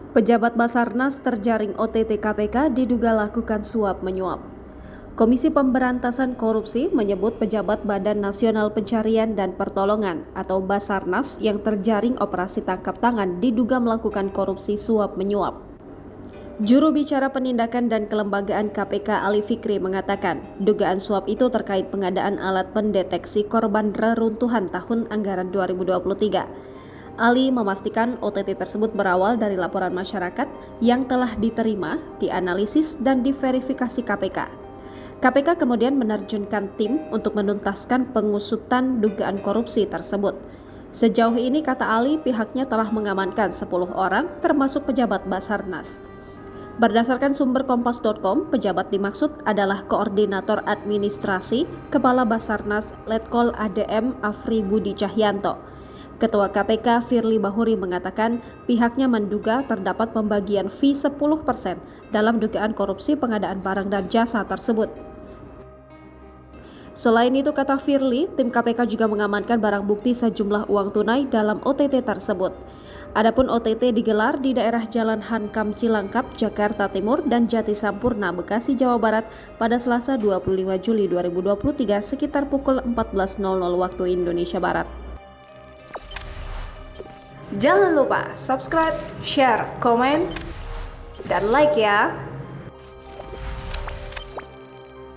Pejabat Basarnas terjaring OTT KPK diduga lakukan suap menyuap. Komisi Pemberantasan Korupsi menyebut pejabat Badan Nasional Pencarian dan Pertolongan atau Basarnas yang terjaring operasi tangkap tangan diduga melakukan korupsi suap menyuap. Juru bicara penindakan dan kelembagaan KPK Ali Fikri mengatakan, dugaan suap itu terkait pengadaan alat pendeteksi korban reruntuhan tahun anggaran 2023. Ali memastikan OTT tersebut berawal dari laporan masyarakat yang telah diterima, dianalisis, dan diverifikasi KPK. KPK kemudian menerjunkan tim untuk menuntaskan pengusutan dugaan korupsi tersebut. Sejauh ini, kata Ali, pihaknya telah mengamankan 10 orang termasuk pejabat Basarnas. Berdasarkan sumber kompas.com, pejabat dimaksud adalah Koordinator Administrasi Kepala Basarnas Letkol ADM Afri Budi Cahyanto. Ketua KPK Firly Bahuri mengatakan pihaknya menduga terdapat pembagian fee 10% dalam dugaan korupsi pengadaan barang dan jasa tersebut. Selain itu, kata Firly, tim KPK juga mengamankan barang bukti sejumlah uang tunai dalam OTT tersebut. Adapun OTT digelar di daerah Jalan Hankam Cilangkap, Jakarta Timur dan Jati Sampurna, Bekasi, Jawa Barat pada Selasa 25 Juli 2023 sekitar pukul 14.00 waktu Indonesia Barat. Jangan lupa subscribe, share, komen, dan like ya!